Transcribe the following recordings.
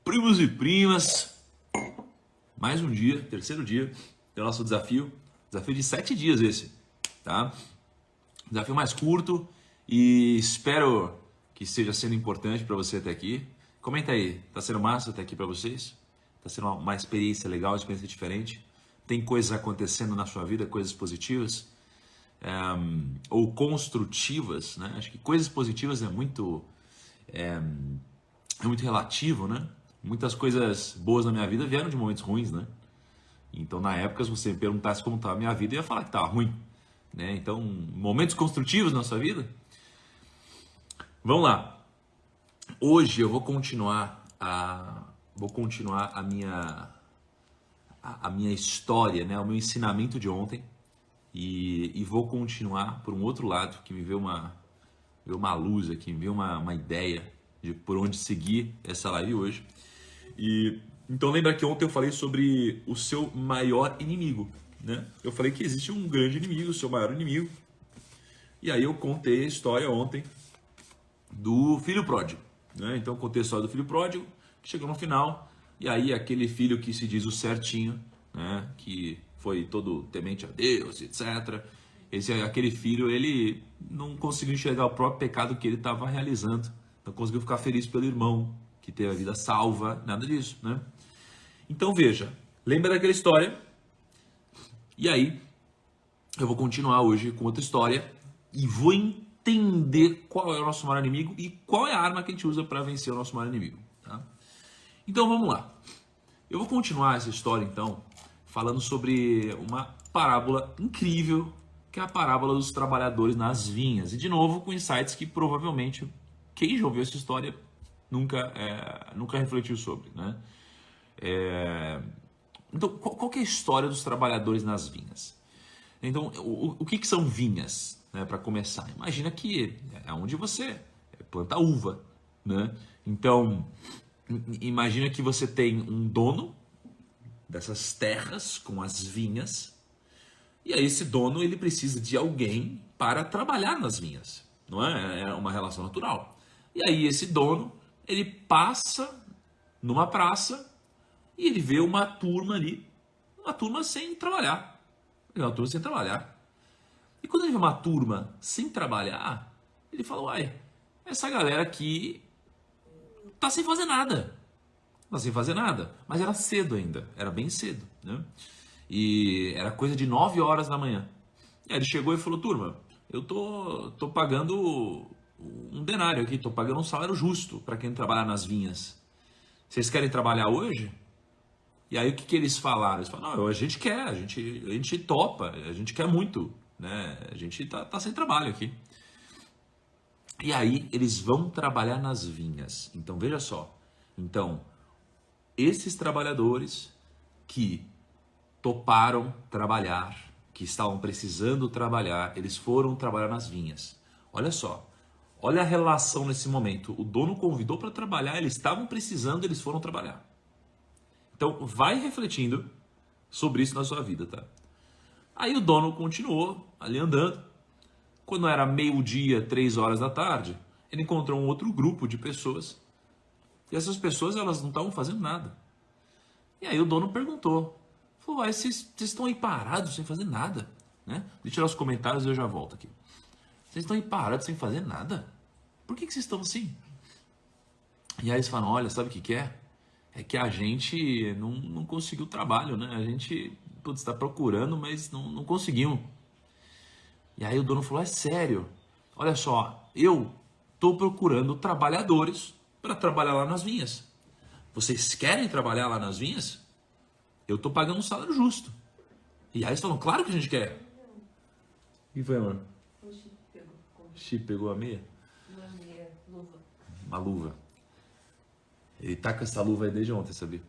Primos e primas, mais um dia, terceiro dia do nosso desafio de 7 dias esse, tá? Desafio mais curto e espero que esteja sendo importante para você até aqui. Comenta aí, tá sendo massa até aqui para vocês? Tá sendo uma experiência legal, uma experiência diferente? Tem coisas acontecendo na sua vida, coisas positivas ou construtivas, né? Acho que coisas positivas é muito relativo, né? Muitas coisas boas na minha vida vieram de momentos ruins, né? Então, na época, se você me perguntasse como estava a minha vida, eu ia falar que estava ruim, né? Então, momentos construtivos na sua vida? Vamos lá. Hoje eu vou continuar a minha história, né? O meu ensinamento de ontem e vou continuar por um outro lado que me veio uma luz aqui, me veio uma ideia de por onde seguir essa live hoje. E então lembra que ontem eu falei sobre o seu maior inimigo, né? Eu falei que existe um grande inimigo, o seu maior inimigo. E aí eu contei a história ontem do filho pródigo, né? Então eu contei a história do filho pródigo, que chegou no final, e aí aquele filho que se diz o certinho, né? Que foi todo temente a Deus, etc. Aquele filho, ele não conseguiu enxergar o próprio pecado que ele estava realizando, não conseguiu ficar feliz pelo irmão que teve a vida salva, nada disso, né? Então veja, lembra daquela história? E aí, eu vou continuar hoje com outra história e vou entender qual é o nosso maior inimigo e qual é a arma que a gente usa para vencer o nosso maior inimigo, tá? Então vamos lá. Eu vou continuar essa história então, falando sobre uma parábola incrível, que é a parábola dos trabalhadores nas vinhas. E de novo, com insights que provavelmente quem já ouviu essa história nunca refletiu sobre, né? Então, qual que é a história dos trabalhadores nas vinhas? Então, o que são vinhas, né, para começar? Imagina que é onde você planta uva, né? Então, imagina que você tem um dono dessas terras com as vinhas, e aí esse dono ele precisa de alguém para trabalhar nas vinhas, não é? É uma relação natural. E aí esse dono ele passa numa praça e ele vê uma turma ali, uma turma sem trabalhar. Uma turma sem trabalhar. E quando ele vê uma turma sem trabalhar, ele fala, uai, essa galera aqui tá sem fazer nada. Tá sem fazer nada. Mas era cedo ainda, era bem cedo, né? E era coisa de 9 horas da manhã. E aí ele chegou e falou, turma, eu tô pagando um denário aqui, tô pagando um salário justo para quem trabalha nas vinhas. Vocês querem trabalhar hoje? E aí o que eles falaram? Eles falaram, não, a gente quer, a gente topa, a gente quer muito, né? A gente tá sem trabalho aqui. E aí eles vão trabalhar nas vinhas. Então veja só, então esses trabalhadores que toparam trabalhar, que estavam precisando trabalhar, eles foram trabalhar nas vinhas. Olha só, olha a relação nesse momento. O dono convidou para trabalhar, eles estavam precisando, eles foram trabalhar. Então, vai refletindo sobre isso na sua vida, tá? Aí o dono continuou ali andando. Quando era meio-dia, 3 horas da tarde, ele encontrou um outro grupo de pessoas. E essas pessoas, elas não estavam fazendo nada. E aí o dono perguntou. Falou, vocês estão aí parados sem fazer nada, né? Deixa eu tirar os comentários e eu já volto aqui. Vocês estão aí parados sem fazer nada? Por que vocês estão assim? E aí eles falam, olha, sabe o que é? É que a gente não conseguiu trabalho, né? A gente está procurando, mas não conseguimos. E aí o dono falou, é sério? Olha só, eu estou procurando trabalhadores para trabalhar lá nas vinhas. Vocês querem trabalhar lá nas vinhas? Eu estou pagando um salário justo. E aí eles falam, claro que a gente quer. O que foi, mano? O Chip pegou a meia? Uma meia, luva. Uma luva. Ele tá com essa luva aí desde ontem, sabia?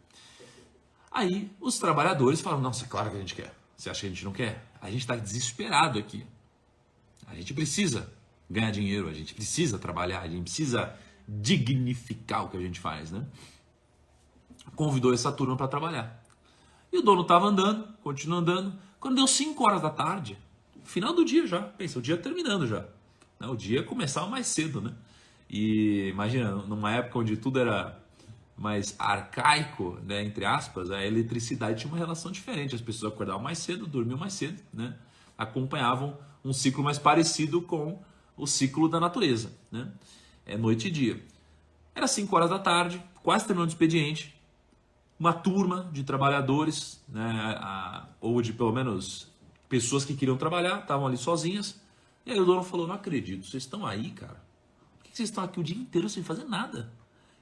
Aí os trabalhadores falam, nossa, claro que a gente quer. Você acha que a gente não quer? A gente tá desesperado aqui. A gente precisa ganhar dinheiro, a gente precisa trabalhar, a gente precisa dignificar o que a gente faz, né? Convidou essa turma para trabalhar. E o dono tava andando, continuou andando. Quando deu 5 horas da tarde, final do dia já, pensa, o dia terminando já. O dia começava mais cedo, né? E imagina, numa época onde tudo era mais arcaico, né, entre aspas, a eletricidade tinha uma relação diferente. As pessoas acordavam mais cedo, dormiam mais cedo, né, acompanhavam um ciclo mais parecido com o ciclo da natureza, né, noite e dia. Era 5 horas da tarde, quase terminando o expediente, uma turma de trabalhadores, né, ou de pelo menos pessoas que queriam trabalhar, estavam ali sozinhas. E aí o dono falou: não acredito, vocês estão aí, cara? Por que vocês estão aqui o dia inteiro sem fazer nada?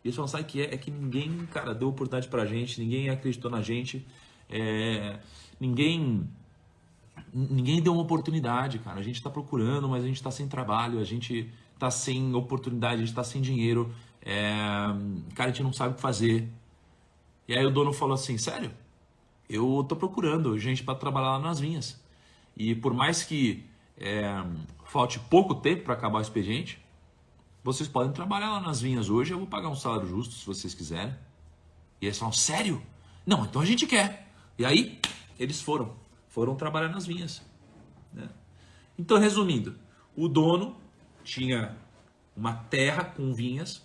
E eles falaram: sabe o que é? É que ninguém, cara, deu oportunidade pra gente, ninguém acreditou na gente, ninguém deu uma oportunidade, cara. A gente tá procurando, mas a gente tá sem trabalho, a gente tá sem oportunidade, a gente tá sem dinheiro, cara, a gente não sabe o que fazer. E aí o dono falou assim: sério? Eu tô procurando gente para trabalhar lá nas vinhas. E por mais que falte pouco tempo para acabar o expediente, vocês podem trabalhar lá nas vinhas hoje, eu vou pagar um salário justo se vocês quiserem. E eles falaram: sério? Não, então a gente quer. E aí eles foram trabalhar nas vinhas, né? Então, resumindo, o dono tinha uma terra com vinhas.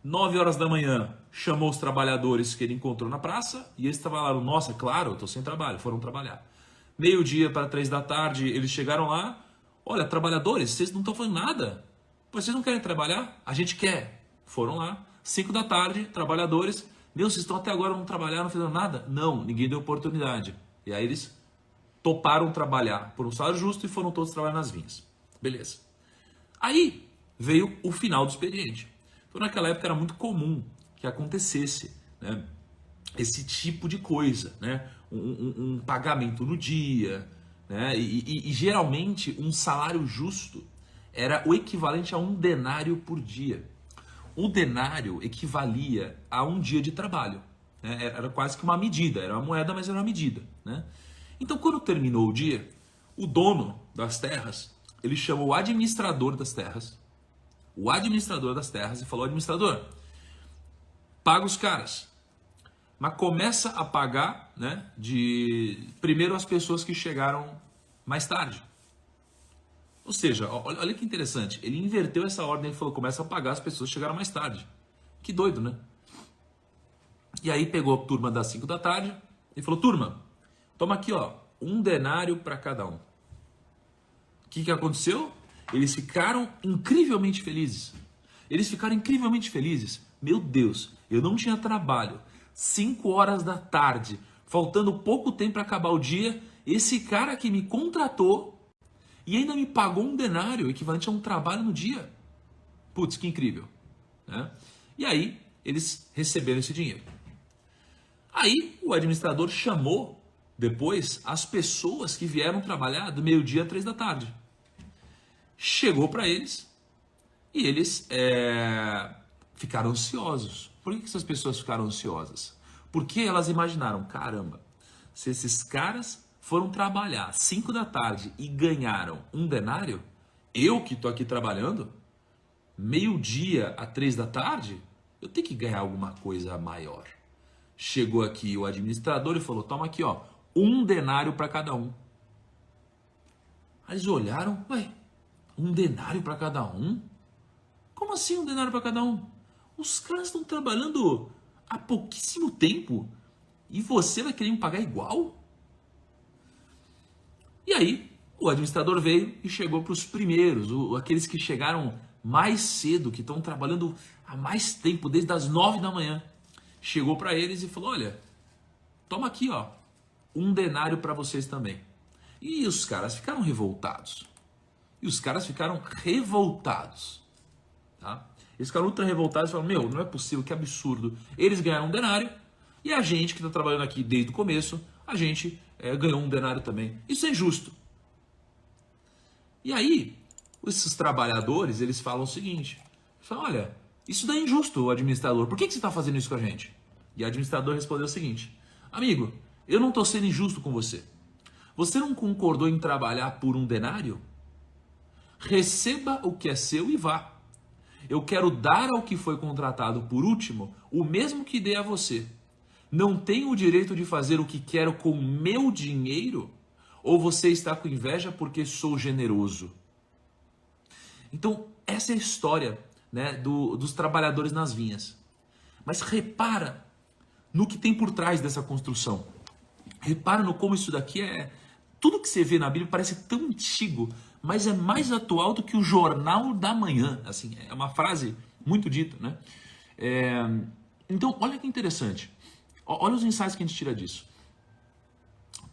9 horas da manhã, chamou os trabalhadores que ele encontrou na praça e eles falaram: nossa, claro, eu estou sem trabalho, foram trabalhar. 12:00 para 3 da tarde, eles chegaram lá: olha, trabalhadores, vocês não estão fazendo nada, vocês não querem trabalhar? A gente quer. Foram lá. 5 da tarde, trabalhadores: meu, vocês estão até agora não trabalharam, não fizeram nada? Não, ninguém deu oportunidade. E aí eles toparam trabalhar por um salário justo e foram todos trabalhar nas vinhas. Beleza. Aí veio o final do expediente. Então, naquela época era muito comum que acontecesse, né, esse tipo de coisa, né, um pagamento no dia, né, e geralmente um salário justo era o equivalente a 1 denário por dia. O denário equivalia a 1 dia de trabalho, né, era quase que uma medida, era uma moeda, mas era uma medida, né? Então, quando terminou o dia, o dono das terras, ele chamou o administrador das terras, e falou: administrador, paga os caras, mas começa a pagar, né, primeiro as pessoas que chegaram mais tarde. Ou seja, olha que interessante, ele inverteu essa ordem, ele falou: começa a pagar as pessoas que chegaram mais tarde. Que doido, né? E aí pegou a turma das 5 da tarde e falou: turma, toma aqui, ó, 1 denário para cada um. O que aconteceu? Eles ficaram incrivelmente felizes. Meu Deus, eu não tinha trabalho. 5 horas da tarde, faltando pouco tempo para acabar o dia, esse cara que me contratou e ainda me pagou 1 denário, equivalente a um trabalho no dia. Putz, que incrível, né? E aí, eles receberam esse dinheiro. Aí, o administrador chamou depois as pessoas que vieram trabalhar do 12:00 a 3 da tarde. Chegou para eles e eles ficaram ansiosos. Por que essas pessoas ficaram ansiosas? Porque elas imaginaram: caramba, se esses caras foram trabalhar 5 da tarde e ganharam 1 denário, eu que estou aqui trabalhando 12:00 a 3 da tarde, eu tenho que ganhar alguma coisa maior. Chegou aqui o administrador e falou: toma aqui, ó, 1 denário para cada um. Aí eles olharam: ué, 1 denário para cada um? Como assim 1 denário para cada um? Os caras estão trabalhando há pouquíssimo tempo e você vai querer me pagar igual? E aí o administrador veio e chegou para os primeiros, aqueles que chegaram mais cedo, que estão trabalhando há mais tempo, desde as 9 da manhã. Chegou para eles e falou: olha, toma aqui, ó, 1 denário para vocês também. E os caras ficaram revoltados. Tá? Eles ficaram ultra revoltados e falaram: meu, não é possível, que absurdo. Eles ganharam 1 denário e a gente que está trabalhando aqui desde o começo, a gente ganhou 1 denário também. Isso é injusto. E aí, esses trabalhadores, eles falam o seguinte: falam: olha, isso daí é injusto, administrador. Por que você está fazendo isso com a gente? E o administrador respondeu o seguinte: amigo, eu não estou sendo injusto com você. Você não concordou em trabalhar por 1 denário? Receba o que é seu e vá. Eu quero dar ao que foi contratado por último o mesmo que dei a você. Não tenho o direito de fazer o que quero com o meu dinheiro? Ou você está com inveja porque sou generoso? Então, essa é a história, né, dos trabalhadores nas vinhas. Mas repara no que tem por trás dessa construção. Repara no como isso daqui é... Tudo que você vê na Bíblia parece tão antigo, mas é mais atual do que o jornal da manhã. Assim, é uma frase muito dita, né? Então, olha que interessante. Olha os insights que a gente tira disso.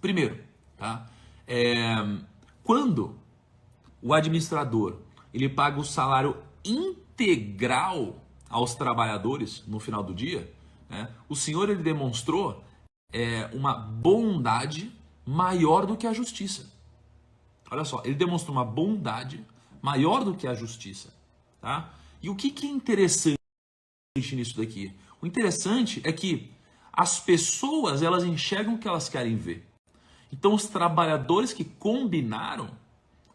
Primeiro, tá? Quando o administrador ele paga o salário integral aos trabalhadores no final do dia, né, o Senhor ele demonstrou uma bondade maior do que a justiça. Olha só, ele demonstrou uma bondade maior do que a justiça. Tá? E o que é interessante nisso daqui? O interessante é que as pessoas elas enxergam o que elas querem ver. Então os trabalhadores que combinaram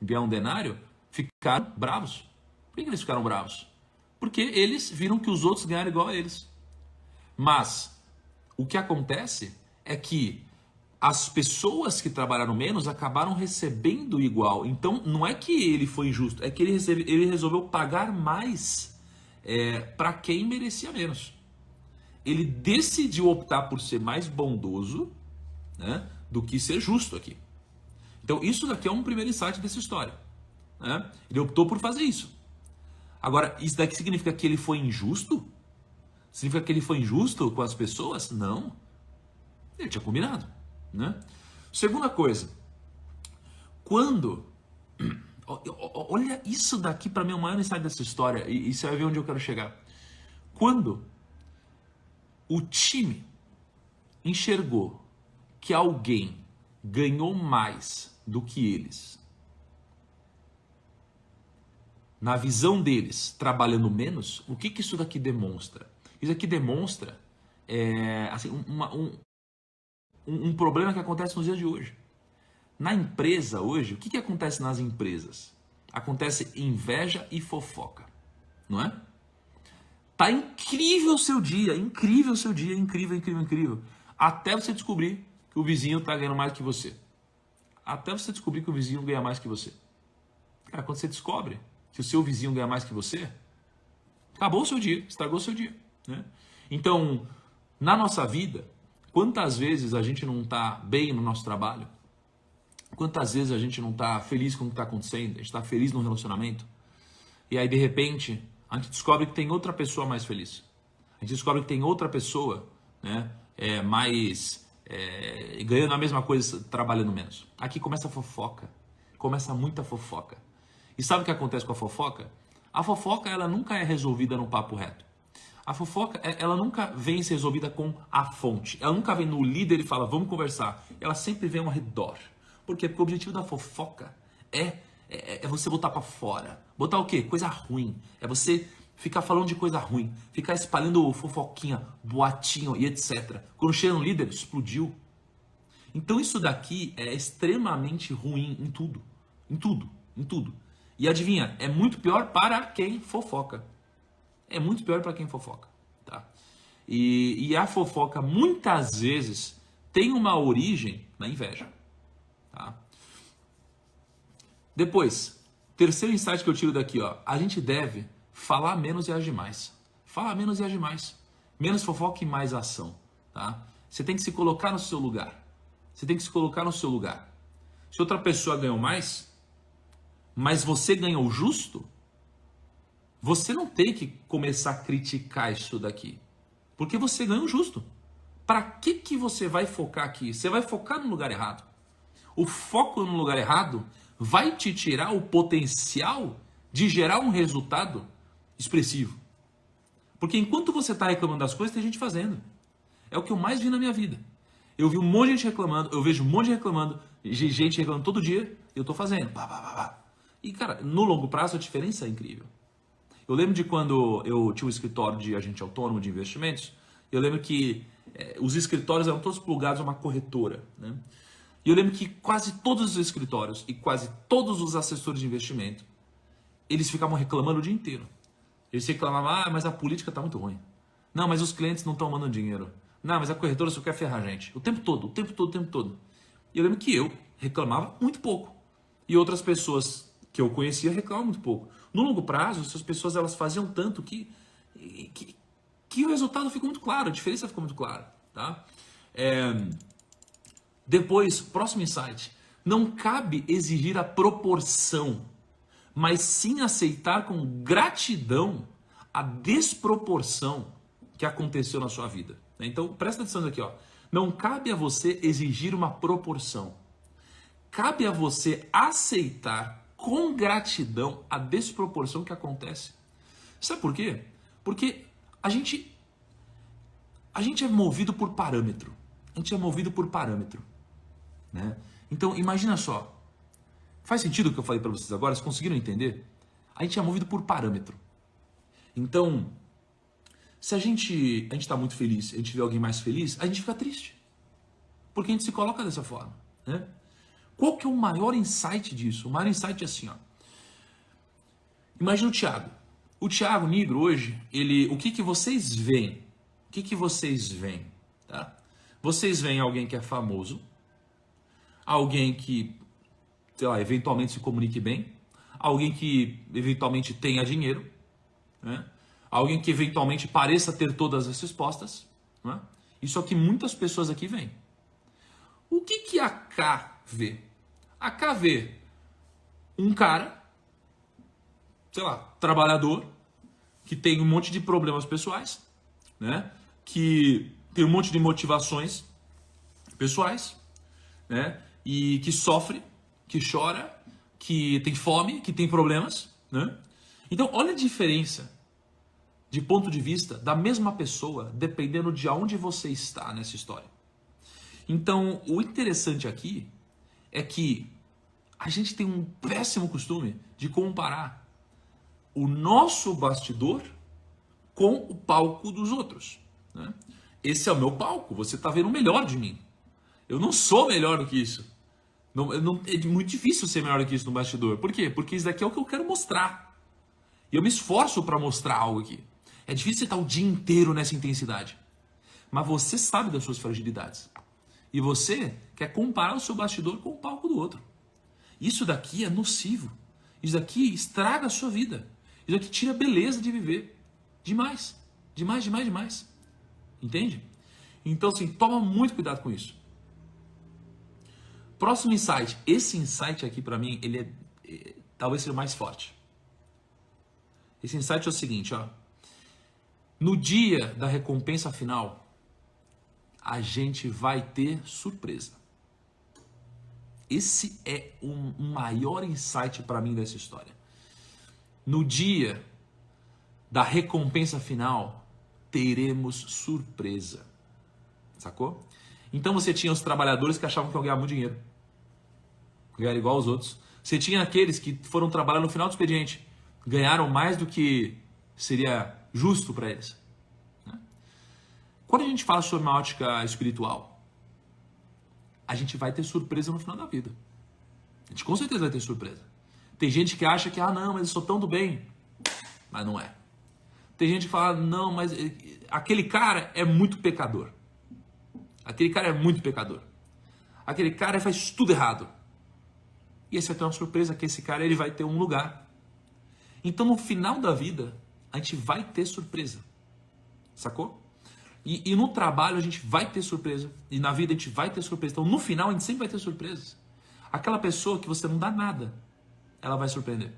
ganhar um denário ficaram bravos. Por que eles ficaram bravos? Porque eles viram que os outros ganharam igual a eles. Mas o que acontece é que as pessoas que trabalharam menos acabaram recebendo igual. Então não é que ele foi injusto, é que ele resolveu pagar mais para quem merecia menos. Ele decidiu optar por ser mais bondoso, né, do que ser justo aqui. Então isso daqui é um primeiro insight dessa história. Né? Ele optou por fazer isso. Agora, isso daqui significa que ele foi injusto? Significa que ele foi injusto com as pessoas? Não. Ele tinha combinado. Né? Segunda coisa. Quando... Olha, isso daqui para mim é o maior insight dessa história. E você vai ver onde eu quero chegar. Quando o time enxergou que alguém ganhou mais do que eles, na visão deles, trabalhando menos, o que isso daqui demonstra? Isso aqui demonstra assim, um problema que acontece nos dias de hoje. Na empresa hoje, o que acontece nas empresas? Acontece inveja e fofoca, não é? Tá incrível o seu dia, incrível o seu dia, incrível. Até você descobrir que o vizinho tá ganhando mais que você. Até você descobrir que o vizinho ganha mais que você. Cara, quando você descobre que o seu vizinho ganha mais que você, acabou o seu dia, estragou o seu dia. Né? Então, na nossa vida, quantas vezes a gente não está bem no nosso trabalho? Quantas vezes a gente não está feliz com o que está acontecendo? A gente está feliz no relacionamento? E aí, de repente, a gente descobre que tem outra pessoa mais feliz. A gente descobre que tem outra pessoa, né, ganhando a mesma coisa, trabalhando menos. Aqui começa a fofoca. Começa muita fofoca. E sabe o que acontece com a fofoca? A fofoca ela nunca é resolvida no papo reto. A fofoca ela nunca vem ser resolvida com a fonte. Ela nunca vem no líder e fala, vamos conversar. Ela sempre vem ao redor. Por quê? Porque o objetivo da fofoca é você botar para fora. Botar o quê? Coisa ruim. É você ficar falando de coisa ruim. Ficar espalhando fofoquinha, boatinho e etc. Quando chega no líder, explodiu. Então isso daqui é extremamente ruim em tudo. Em tudo. E adivinha, é muito pior para quem fofoca. É muito pior para quem fofoca. Tá? E a fofoca muitas vezes tem uma origem na inveja. Tá? Depois, terceiro insight que eu tiro daqui, ó, a gente deve falar menos e agir mais. Falar menos e agir mais. Menos fofoca e mais ação. Tá? Você tem que se colocar no seu lugar. Se outra pessoa ganhou mais, mas você ganhou o justo, você não tem que começar a criticar isso daqui. Porque você ganhou o justo. Para que você vai focar aqui? Você vai focar no lugar errado. O foco no lugar errado vai te tirar o potencial de gerar um resultado expressivo. Porque enquanto você está reclamando das coisas, tem gente fazendo. É o que eu mais vi na minha vida. Eu vi um monte de gente reclamando, eu vejo um monte de gente reclamando todo dia, e eu estou fazendo. E, cara, no longo prazo a diferença é incrível. Eu lembro de quando eu tinha um escritório de agente autônomo de investimentos, eu lembro que os escritórios eram todos plugados a uma corretora, né? E eu lembro que quase todos os escritórios e quase todos os assessores de investimento, eles ficavam reclamando o dia inteiro. Eles reclamavam, mas a política está muito ruim. Não, mas os clientes não estão mandando dinheiro. Não, mas a corretora só quer ferrar a gente. O tempo todo. E eu lembro que eu reclamava muito pouco. E outras pessoas que eu conhecia reclamavam muito pouco. No longo prazo, essas pessoas elas faziam tanto que que o resultado fica muito claro, a diferença fica muito clara, tá? Depois, próximo insight. Não cabe exigir a proporção, mas sim aceitar com gratidão a desproporção que aconteceu na sua vida. Então, presta atenção aqui, ó. Não cabe a você exigir uma proporção. Cabe a você aceitar com gratidão a desproporção que acontece. Sabe por quê? Porque a gente é movido por parâmetro. A gente é movido por parâmetro, né? Então, imagina só. Faz sentido o que eu falei para vocês agora? Vocês conseguiram entender? A gente é movido por parâmetro. Então, se a gente está muito feliz, a gente vê alguém mais feliz, a gente fica triste. Porque a gente se coloca dessa forma, né? Qual que é o maior insight disso? O maior insight é assim, ó. Imagina o Thiago. O Thiago Nigro hoje, o que vocês veem? O que vocês veem? Tá? Vocês veem alguém que é famoso, alguém que, sei lá, eventualmente se comunique bem, alguém que eventualmente tenha dinheiro, né? Alguém que eventualmente pareça ter todas as respostas, né? Isso é o que muitas pessoas aqui veem. O que a K vê? A K vê um cara, sei lá, trabalhador, que tem um monte de problemas pessoais, né? Que tem um monte de motivações pessoais, né? E que sofre, que chora, que tem fome, que tem problemas, né? Então, olha a diferença de ponto de vista da mesma pessoa, dependendo de aonde você está nessa história. Então, o interessante aqui é que a gente tem um péssimo costume de comparar o nosso bastidor com o palco dos outros, né? Esse é o meu palco, você está vendo o melhor de mim. Eu não sou melhor do que isso. É muito difícil ser melhor do que isso no bastidor. Por quê? Porque isso daqui é o que eu quero mostrar. E eu me esforço para mostrar algo aqui. É difícil você estar o dia inteiro nessa intensidade. Mas você sabe das suas fragilidades. E você quer comparar o seu bastidor com o palco do outro. Isso daqui é nocivo. Isso daqui estraga a sua vida. Isso daqui tira a beleza de viver. Demais. Demais, demais, demais. Entende? Então, assim, toma muito cuidado com isso. Próximo insight. Esse insight aqui, para mim, ele talvez seja o mais forte. Esse insight é o seguinte, ó. No dia da recompensa final, a gente vai ter surpresa. Esse é o maior insight para mim dessa história. No dia da recompensa final, teremos surpresa. Sacou? Então você tinha os trabalhadores que achavam que iam ganhar muito dinheiro. Ganharam igual aos outros. Você tinha aqueles que foram trabalhar no final do expediente. Ganharam mais do que seria justo para eles. Quando a gente fala sobre uma ótica espiritual, a gente vai ter surpresa no final da vida. A gente com certeza vai ter surpresa. Tem gente que acha que, não, mas eu sou tão do bem. Mas não é. Tem gente que fala, não, mas aquele cara é muito pecador. Aquele cara é muito pecador. Aquele cara faz tudo errado. E aí você vai ter uma surpresa que esse cara ele vai ter um lugar. Então no final da vida, a gente vai ter surpresa. Sacou? E no trabalho a gente vai ter surpresa. E na vida a gente vai ter surpresa. Então no final a gente sempre vai ter surpresas. Aquela pessoa que você não dá nada, ela vai surpreender.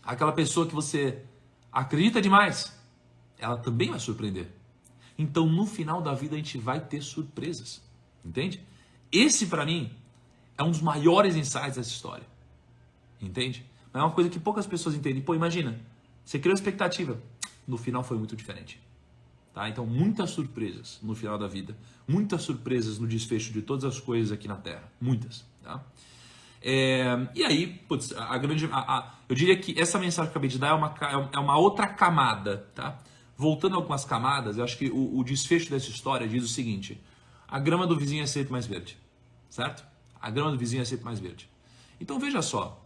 Aquela pessoa que você acredita demais, ela também vai surpreender. Então no final da vida a gente vai ter surpresas. Entende? Esse para mim é um dos maiores insights dessa história. Entende? Mas é uma coisa que poucas pessoas entendem. Pô, imagina, você criou expectativa. No final foi muito diferente. Tá? Então, muitas surpresas no final da vida. Muitas surpresas no desfecho de todas as coisas aqui na Terra. Muitas. Tá? E aí, putz, eu diria que essa mensagem que eu acabei de dar é uma outra camada. Tá? Voltando a algumas camadas, eu acho que o desfecho dessa história diz o seguinte. A grama do vizinho é sempre mais verde. Certo? A grama do vizinho é sempre mais verde. Então, veja só.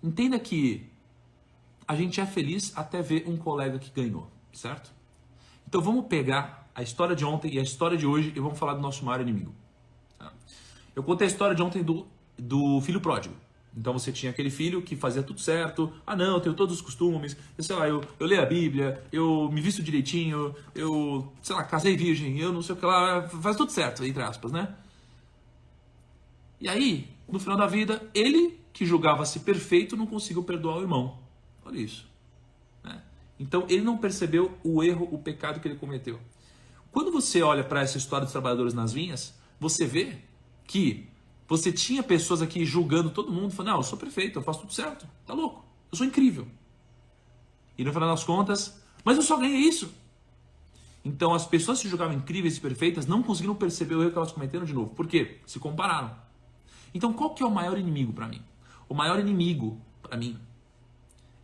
Entenda que a gente é feliz até ver um colega que ganhou, certo? Então vamos pegar a história de ontem e a história de hoje e vamos falar do nosso maior inimigo. Tá? Eu contei a história de ontem do filho pródigo, Então você tinha aquele filho que fazia tudo certo. Ah, não, eu tenho todos os costumes. Sei lá, eu leio a Bíblia, eu me visto direitinho, eu, sei lá, casei virgem, eu não sei o que lá, faz tudo certo, entre aspas, né? E aí, no final da vida, ele que julgava-se perfeito não conseguiu perdoar o irmão. Olha isso. Né? Então ele não percebeu o erro, o pecado que ele cometeu. Quando você olha para essa história dos trabalhadores nas vinhas, você vê que você tinha pessoas aqui julgando todo mundo, falando, não, eu sou perfeito, eu faço tudo certo, tá louco, eu sou incrível. E no final das contas, mas eu só ganhei isso. Então as pessoas que se julgavam incríveis e perfeitas não conseguiram perceber o erro que elas cometeram de novo. Por quê? Se compararam. Então qual que é o maior inimigo para mim? O maior inimigo para mim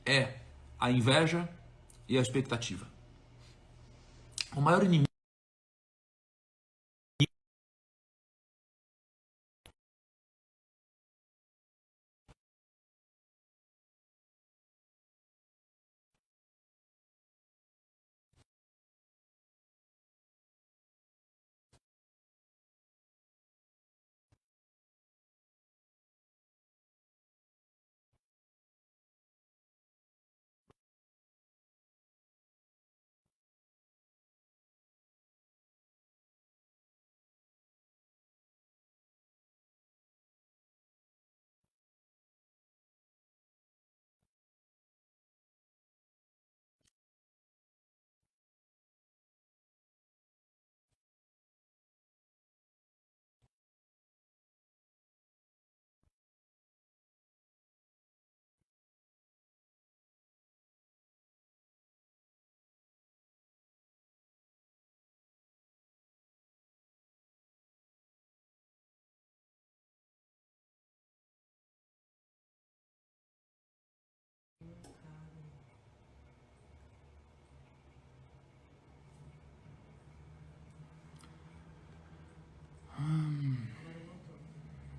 é a inveja e a expectativa. O maior inimigo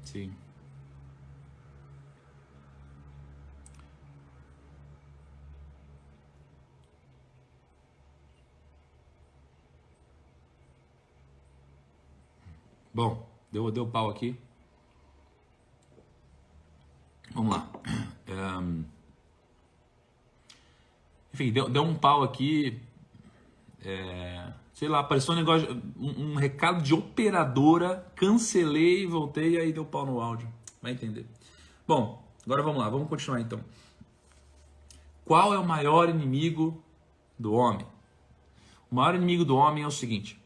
sim. Bom, deu pau aqui. Vamos lá. Enfim, deu um pau aqui. Sei lá, apareceu um negócio, um recado de operadora, cancelei e voltei e aí deu pau no áudio. Vai entender. Bom, agora vamos lá, vamos continuar então. Qual é o maior inimigo do homem? O maior inimigo do homem é o seguinte.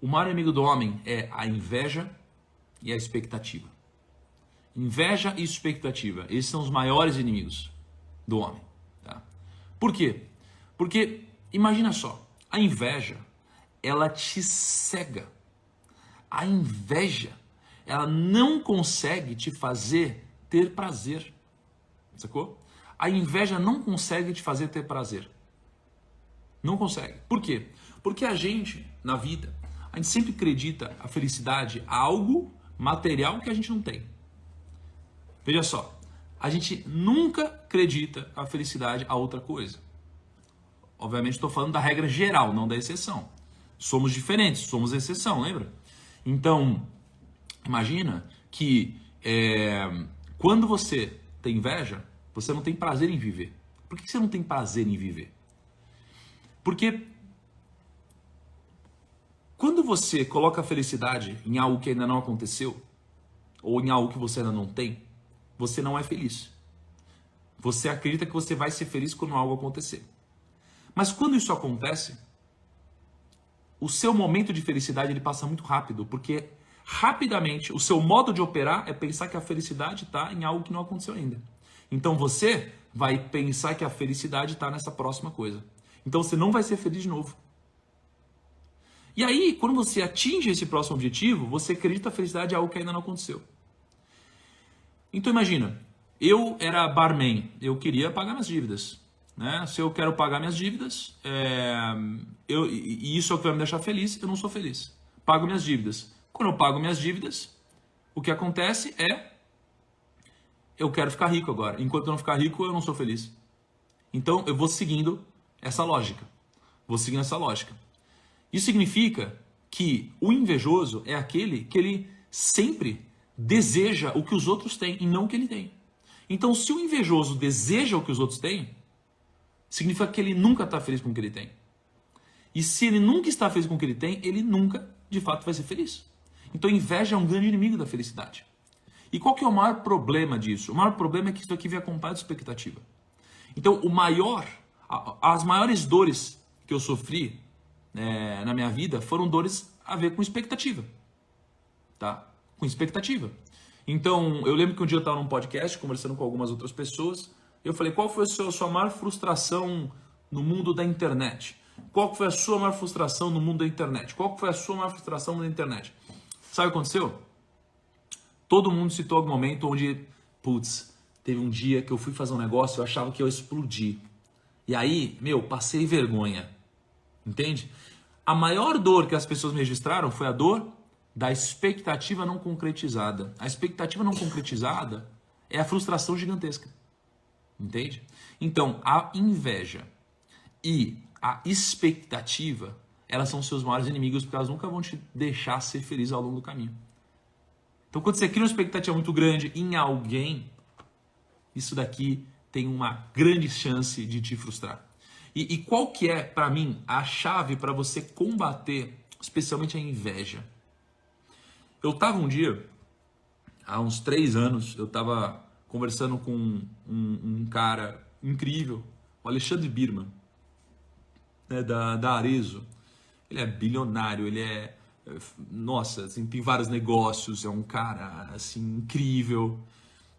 O maior inimigo do homem é a inveja e a expectativa. Inveja e expectativa. Esses são os maiores inimigos do homem. Tá? Por quê? Porque, imagina só, a inveja, ela te cega. A inveja, ela não consegue te fazer ter prazer. Sacou? A inveja não consegue te fazer ter prazer. Não consegue. Por quê? Porque a gente, na vida, a gente sempre acredita a felicidade a algo material que a gente não tem. Veja só, a gente nunca acredita a felicidade a outra coisa. Obviamente estou falando da regra geral, não da exceção. Somos diferentes, somos exceção, lembra? Então, imagina que quando você tem inveja, você não tem prazer em viver. Por que você não tem prazer em viver? Porque quando você coloca a felicidade em algo que ainda não aconteceu, ou em algo que você ainda não tem, você não é feliz. Você acredita que você vai ser feliz quando algo acontecer. Mas quando isso acontece, o seu momento de felicidade ele passa muito rápido, porque rapidamente o seu modo de operar é pensar que a felicidade está em algo que não aconteceu ainda. Então você vai pensar que a felicidade está nessa próxima coisa. Então você não vai ser feliz de novo. E aí, quando você atinge esse próximo objetivo, você acredita a felicidade é algo que ainda não aconteceu. Então imagina, eu era barman, eu queria pagar minhas dívidas. Né? Se eu quero pagar minhas dívidas, e isso é o que vai me deixar feliz, eu não sou feliz. Pago minhas dívidas. Quando eu pago minhas dívidas, o que acontece é, eu quero ficar rico agora. Enquanto eu não ficar rico, eu não sou feliz. Então eu vou seguindo essa lógica. Isso significa que o invejoso é aquele que ele sempre deseja o que os outros têm e não o que ele tem. Então, se o invejoso deseja o que os outros têm, significa que ele nunca está feliz com o que ele tem. E se ele nunca está feliz com o que ele tem, ele nunca, de fato, vai ser feliz. Então, a inveja é um grande inimigo da felicidade. E qual que é o maior problema disso? O maior problema é que isso aqui vem acompanhado de expectativa. Então, as maiores dores que eu sofri na minha vida foram dores a ver com expectativa. Tá? Com expectativa. Então, eu lembro que um dia eu estava num podcast, conversando com algumas outras pessoas, eu falei, qual foi a sua maior frustração no mundo da internet? Qual foi a sua maior frustração no mundo da internet? Qual foi a sua maior frustração na internet? Sabe o que aconteceu? Todo mundo citou algum momento onde, teve um dia que eu fui fazer um negócio, eu achava que eu ia explodir. E aí, passei vergonha. Entende? A maior dor que as pessoas me registraram foi a dor da expectativa não concretizada. A expectativa não concretizada é a frustração gigantesca. Entende? Então, a inveja e a expectativa, elas são seus maiores inimigos porque elas nunca vão te deixar ser feliz ao longo do caminho. Então, quando você cria uma expectativa muito grande em alguém, isso daqui tem uma grande chance de te frustrar. E qual que é, para mim, a chave para você combater, especialmente a inveja? Eu estava um dia, há uns 3 anos, eu estava conversando com um cara incrível, o Alexandre Birman, né, da Arezzo. Ele é bilionário, ele é... Nossa, assim, tem vários negócios, é um cara assim, incrível,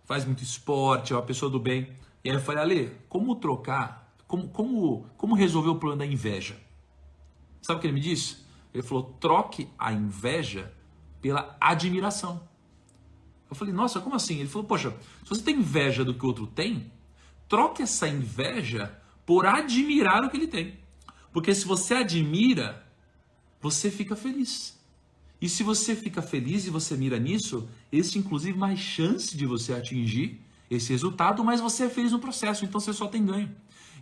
faz muito esporte, é uma pessoa do bem. E aí eu falei, Ale, como trocar, como resolver o problema da inveja? Sabe o que ele me disse? Ele falou, troque a inveja pela admiração. Eu falei, nossa, como assim? Ele falou, poxa, se você tem inveja do que o outro tem, troque essa inveja por admirar o que ele tem. Porque se você admira, você fica feliz. E se você fica feliz e você mira nisso, existe inclusive mais chance de você atingir esse resultado, mas você é feliz no processo, então você só tem ganho.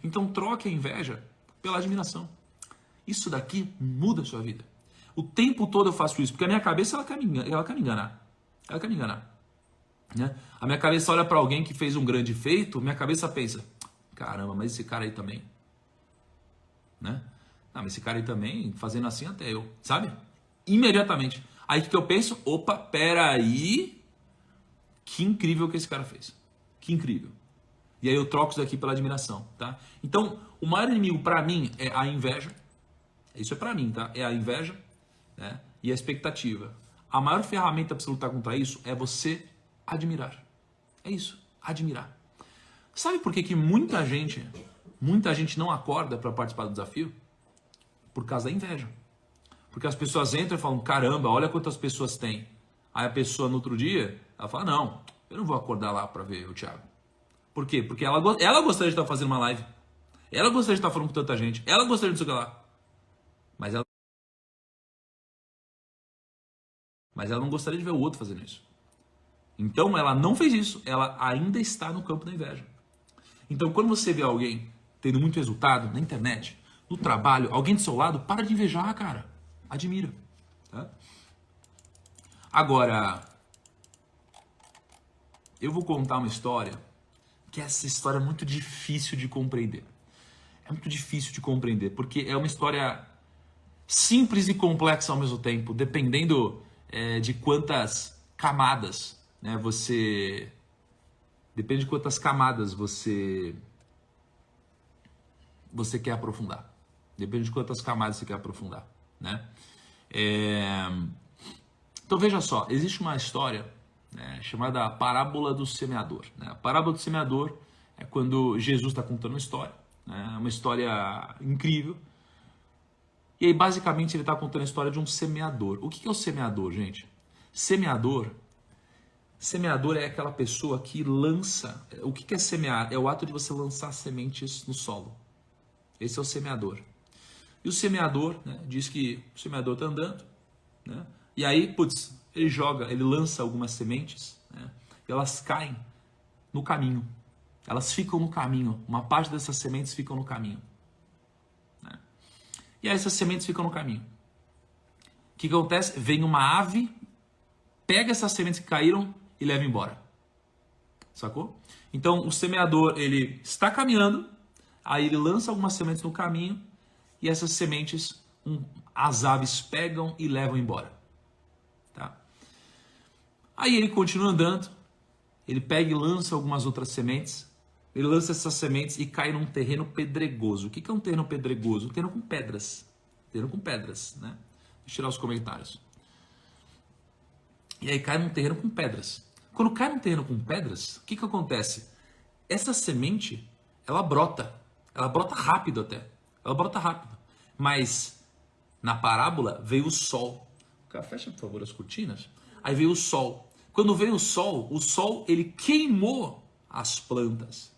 Então troque a inveja pela admiração. Isso daqui muda a sua vida. O tempo todo eu faço isso, porque a minha cabeça ela quer me enganar. Ela quer me enganar. Né? A minha cabeça olha para alguém que fez um grande feito, minha cabeça pensa, caramba, mas esse cara aí também. Né? Mas esse cara aí também, fazendo assim até eu, sabe? Imediatamente. Aí o que eu penso? Opa, peraí, que incrível que esse cara fez. Que incrível. E aí eu troco isso daqui pela admiração, tá? Então, o maior inimigo para mim é a inveja. Isso é para mim, tá? É a inveja, né? E a expectativa. A maior ferramenta para você lutar contra isso é você admirar. É isso, admirar. Sabe por que muita gente não acorda para participar do desafio? Por causa da inveja. Porque as pessoas entram e falam, caramba, olha quantas pessoas tem. Aí a pessoa no outro dia, ela fala, não, eu não vou acordar lá para ver o Thiago. Por quê? Porque ela gostaria de estar fazendo uma live. Ela gostaria de estar falando com tanta gente. Ela gostaria de não sei o que lá. Mas ela não gostaria de ver o outro fazendo isso. Então ela não fez isso. Ela ainda está no campo da inveja. Então quando você vê alguém tendo muito resultado na internet, no trabalho, alguém do seu lado, para de invejar, cara. Admira. Tá? Agora, eu vou contar uma história que essa história é muito difícil de compreender. É muito difícil de compreender, porque é uma história simples e complexa ao mesmo tempo, dependendo de quantas camadas, né, depende de quantas camadas você quer aprofundar. Depende de quantas camadas você quer aprofundar, né? Então veja só, existe uma história chamada a parábola do semeador. Né? A parábola do semeador é quando Jesus está contando uma história, né? Uma história incrível. E aí basicamente ele está contando a história de um semeador. O que é o semeador, gente? Semeador é aquela pessoa que lança... O que é semear? É o ato de você lançar sementes no solo. Esse é o semeador. E o semeador, né, diz que o semeador está andando, né, e aí, ele lança algumas sementes, né, e elas caem no caminho. Elas ficam no caminho. Uma parte dessas sementes ficam no caminho. Né? E aí essas sementes ficam no caminho. O que acontece? Vem uma ave, pega essas sementes que caíram e leva embora. Sacou? Então o semeador, ele está caminhando, aí ele lança algumas sementes no caminho e essas sementes as aves pegam e levam embora. Tá? Aí ele continua andando, ele pega e lança algumas outras sementes, ele lança essas sementes e cai num terreno pedregoso. O que é um terreno pedregoso? Um terreno com pedras. Terreno com pedras, né? Deixa eu tirar os comentários. E aí cai num terreno com pedras. Quando cai num terreno com pedras, o que acontece? Essa semente, ela brota rápido até. Ela brota rápido. Mas na parábola veio o sol. Fecha, por favor, as cortinas. Aí veio o sol. Quando veio o sol ele queimou as plantas.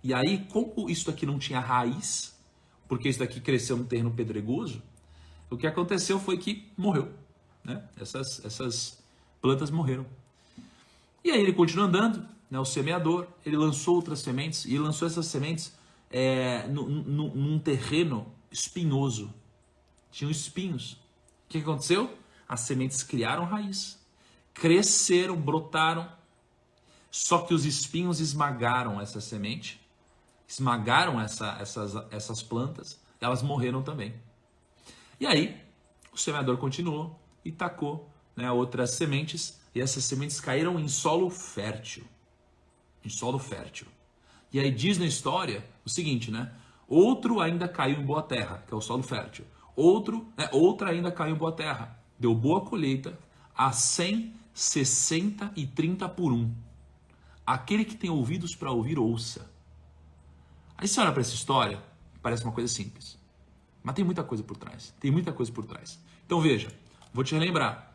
E aí, como isso aqui não tinha raiz, porque isso daqui cresceu num terreno pedregoso, o que aconteceu foi que morreu. Né? Essas plantas morreram. E aí ele continua andando, né? O semeador, ele lançou outras sementes, e ele lançou essas sementes num terreno espinhoso. Tinham espinhos. O que aconteceu? As sementes criaram raiz, cresceram, brotaram, só que os espinhos esmagaram essa semente, esmagaram essas plantas, e elas morreram também. E aí, o semeador continuou e tacou, né, outras sementes, e essas sementes caíram em solo fértil. Em solo fértil. E aí diz na história o seguinte, né? Outro ainda caiu em boa terra, que é o solo fértil. Outra ainda caiu em boa terra. Deu boa colheita a 100, 60 e 30 por 1. Aquele que tem ouvidos para ouvir, ouça. Aí você olha para essa história, parece uma coisa simples. Mas tem muita coisa por trás. Tem muita coisa por trás. Então veja, vou te relembrar.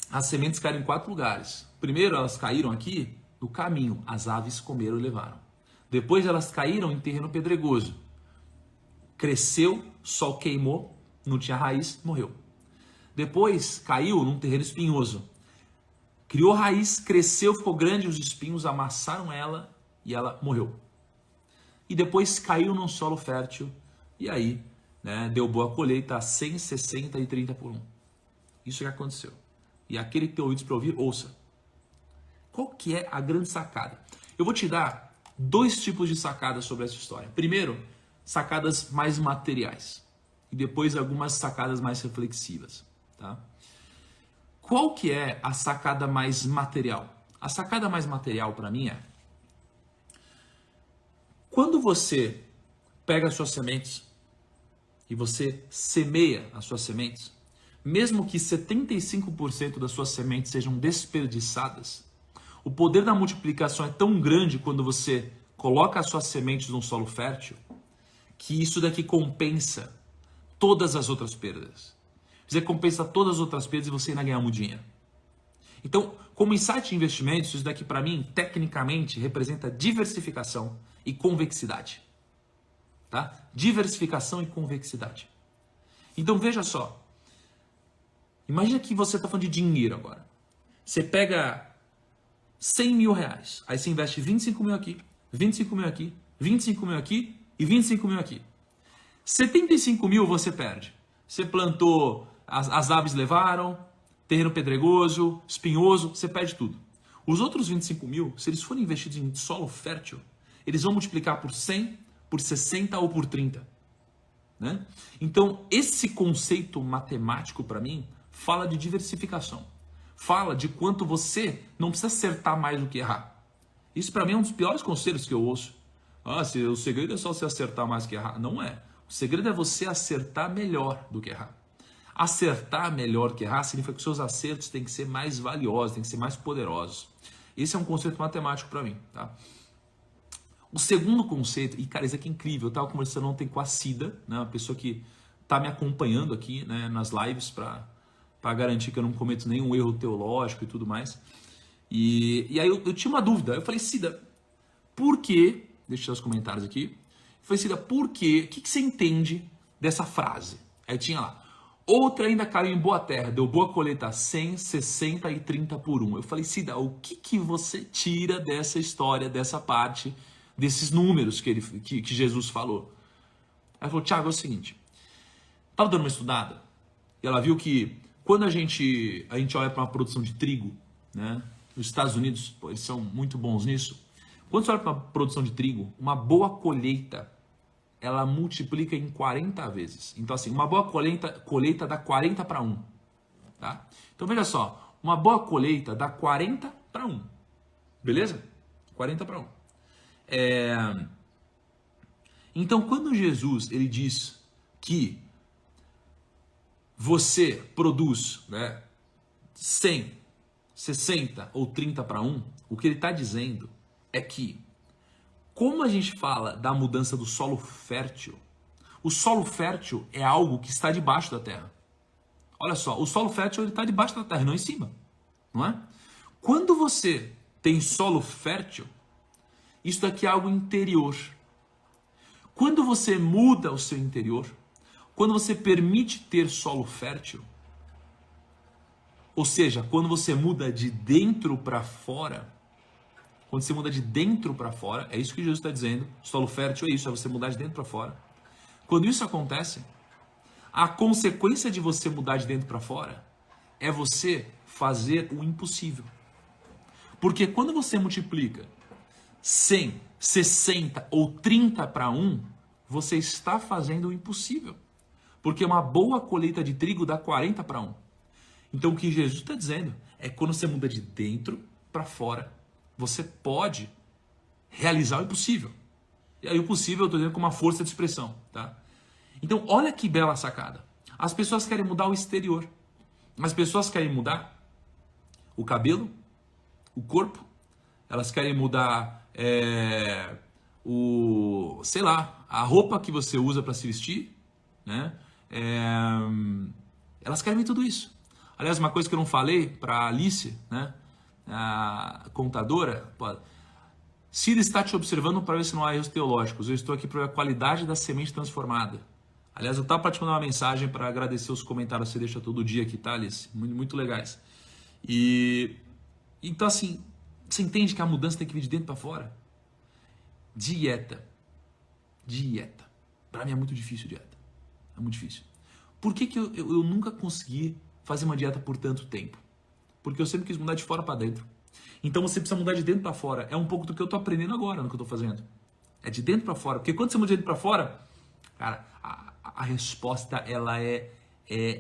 As sementes caíram em 4 lugares. Primeiro elas caíram aqui no caminho. As aves comeram e levaram. Depois elas caíram em terreno pedregoso. Cresceu, sol queimou, não tinha raiz, morreu. Depois caiu num terreno espinhoso. Criou raiz, cresceu, ficou grande, os espinhos amassaram ela e ela morreu. E depois caiu num solo fértil e aí, né, deu boa colheita a 100, 60 e 30 por 1. Isso que aconteceu. E aquele que tem ouvidos para ouvir, ouça. Qual que é a grande sacada? Eu vou te dar 2 tipos de sacadas sobre essa história. Primeiro, sacadas mais materiais. E depois algumas sacadas mais reflexivas. Tá? Qual que é a sacada mais material? A sacada mais material para mim é: quando você pega as suas sementes e você semeia as suas sementes, mesmo que 75% das suas sementes sejam desperdiçadas, o poder da multiplicação é tão grande quando você coloca as suas sementes num solo fértil, que isso daqui compensa todas as outras perdas. Você compensa todas as outras perdas e você ainda ganha muito dinheiro. Então, como insight de investimentos, isso daqui para mim, tecnicamente, representa diversificação e convexidade. Tá? Diversificação e convexidade. Então, veja só. Imagina que você está falando de dinheiro agora. Você pega 100 mil reais. Aí você investe 25 mil aqui, 25 mil aqui, 25 mil aqui e 25 mil aqui. 75 mil você perde. Você plantou, as aves levaram, terreno pedregoso, espinhoso, você perde tudo. Os outros 25 mil, se eles forem investidos em solo fértil, eles vão multiplicar por 100, por 60 ou por 30. Né? Então, esse conceito matemático, para mim, fala de diversificação. Fala de quanto você não precisa acertar mais do que errar. Isso, para mim, é um dos piores conselhos que eu ouço. O segredo é só você acertar mais do que errar. Não é. O segredo é você acertar melhor do que errar. Acertar melhor que errar significa que os seus acertos têm que ser mais valiosos, têm que ser mais poderosos. Esse é um conceito matemático para mim. Tá? O segundo conceito, e cara, isso aqui é incrível, eu estava conversando ontem com a Cida, né, uma pessoa que está me acompanhando aqui, né, nas lives para garantir que eu não cometo nenhum erro teológico e tudo mais. E aí eu tinha uma dúvida, eu falei, Cida, por que, deixa eu tirar os comentários aqui, eu falei, Cida, por que, o que você entende dessa frase? Aí tinha lá, outra ainda caiu em boa terra, deu boa colheita 100, 60 e 30 por 1. Eu falei, Cida, o que você tira dessa história, dessa parte, desses números que Jesus falou? Ela falou, Thiago, é o seguinte, estava dando uma estudada e ela viu que quando a gente olha para uma produção de trigo, né? Nos Estados Unidos, pô, eles são muito bons nisso. Quando você olha para uma produção de trigo, uma boa colheita, ela multiplica em 40 vezes. Então, assim, uma boa colheita dá 40 para 1. Tá? Então, veja só, uma boa colheita dá 40 para 1. Beleza? 40 para 1. Então, quando Jesus ele diz que você produz, né, 100, 60 ou 30 para 1, o que ele está dizendo é que, como a gente fala da mudança do solo fértil, o solo fértil é algo que está debaixo da terra. Olha só, o solo fértil está debaixo da terra, não em cima, não é? Quando você tem solo fértil, isso daqui é algo interior. Quando você muda o seu interior, quando você permite ter solo fértil, ou seja, quando você muda de dentro para fora, quando você muda de dentro para fora, é isso que Jesus está dizendo, solo fértil é isso, é você mudar de dentro para fora. Quando isso acontece, a consequência de você mudar de dentro para fora é você fazer o impossível. Porque quando você multiplica 100, 60 ou 30 para 1, você está fazendo o impossível. Porque uma boa colheita de trigo dá 40 para 1. Então o que Jesus está dizendo é que quando você muda de dentro para fora, você pode realizar o impossível. E aí o possível eu estou dizendo com uma força de expressão. Tá? Então olha que bela sacada. As pessoas querem mudar o exterior. As pessoas querem mudar o cabelo, o corpo. Elas querem mudar sei lá, a roupa que você usa para se vestir, né? Elas querem ver tudo isso. Aliás, uma coisa que eu não falei para a Alice, né? A contadora, Cida está te observando para ver se não há erros teológicos. Eu estou aqui para ver a qualidade da semente transformada. Aliás, eu estava para te mandar uma mensagem para agradecer os comentários que você deixa todo dia aqui, tá, Alice? Muito, muito legais. Então, assim, você entende que a mudança tem que vir de dentro para fora? Dieta. Para mim é muito difícil dieta. É muito difícil. Por que eu nunca consegui fazer uma dieta por tanto tempo? Porque eu sempre quis mudar de fora para dentro. Então você precisa mudar de dentro para fora. É um pouco do que eu estou aprendendo agora no que eu estou fazendo. É de dentro para fora. Porque quando você muda de dentro para fora, cara, a resposta ela é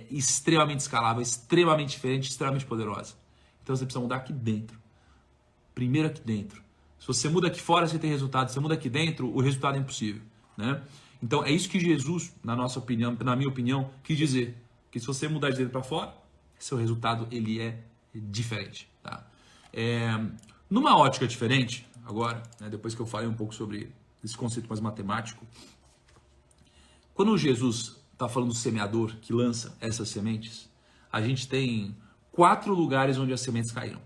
extremamente escalável, extremamente diferente, extremamente poderosa. Então você precisa mudar aqui dentro. Primeiro aqui dentro. Se você muda aqui fora, você tem resultado. Se você muda aqui dentro, o resultado é impossível, né? Então é isso que Jesus, na minha opinião, quis dizer. Que se você mudar de dentro para fora, seu resultado ele é diferente. Tá? Numa ótica diferente, agora, né, depois que eu falei um pouco sobre esse conceito mais matemático, quando Jesus está falando do semeador que lança essas sementes, a gente tem 4 lugares onde as sementes caíram.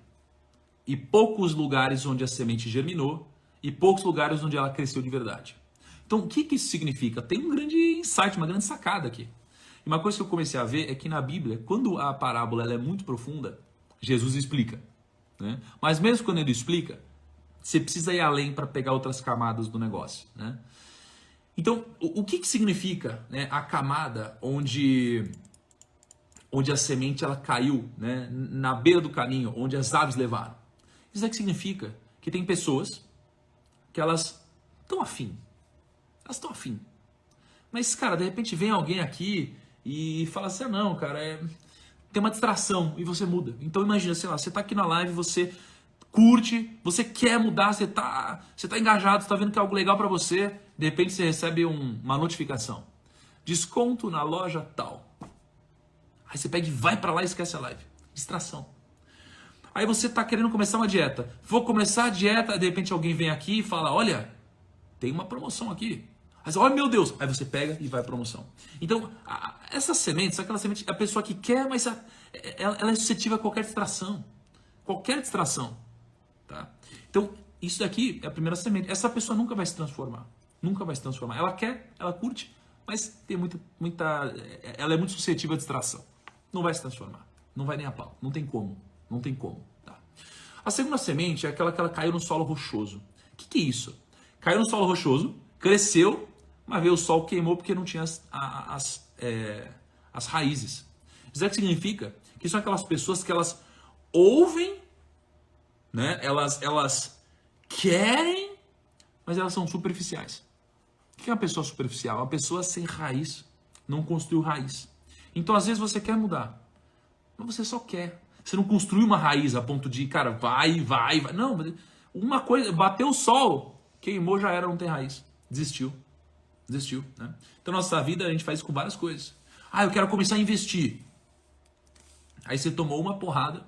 E poucos lugares onde a semente germinou e poucos lugares onde ela cresceu de verdade. Então, o que isso significa? Tem um grande insight, uma grande sacada aqui. E uma coisa que eu comecei a ver é que na Bíblia, quando a parábola ela é muito profunda, Jesus explica. Né? Mas mesmo quando ele explica, você precisa ir além para pegar outras camadas do negócio. Né? Então, o que significa, né, a camada onde a semente ela caiu, né, na beira do caminho, onde as aves levaram? Isso é que significa que tem pessoas que elas estão afim. Elas estão afim. Mas, cara, de repente vem alguém aqui e fala assim, não, cara, tem uma distração e você muda. Então imagina, sei lá, você tá aqui na live, você curte, você quer mudar, você tá engajado, você tá vendo que é algo legal para você, de repente você recebe uma notificação. Desconto na loja tal. Aí você pega e vai para lá e esquece a live. Distração. Aí você tá querendo começar uma dieta. Vou começar a dieta, de repente alguém vem aqui e fala, olha, tem uma promoção aqui. Aí você, olha, meu Deus. Aí você pega e vai à promoção. Então, essas sementes, aquela semente, a pessoa que quer, mas ela é suscetível a qualquer distração. Qualquer distração. Tá? Então, isso daqui é a primeira semente. Essa pessoa nunca vai se transformar. Nunca vai se transformar. Ela quer, ela curte, mas tem ela é muito suscetível à distração. Não vai se transformar. Não vai nem a pau. Não tem como. Não tem como. Tá? A segunda semente é aquela que ela caiu no solo rochoso. O que é isso? Caiu no solo rochoso, cresceu, mas veio o sol, queimou porque não tinha as raízes. Isso é que significa Que são aquelas pessoas que elas ouvem, né? Elas querem, mas elas são superficiais. O que é uma pessoa superficial? Uma pessoa sem raiz, não construiu raiz. Então, às vezes, você quer mudar, mas você só quer. Você não construiu uma raiz a ponto de, cara, vai. Não, uma coisa, bateu o sol, queimou, já era, não tem raiz. Desistiu, né? Então, nossa vida, a gente faz isso com várias coisas. Eu quero começar a investir. Aí você tomou uma porrada,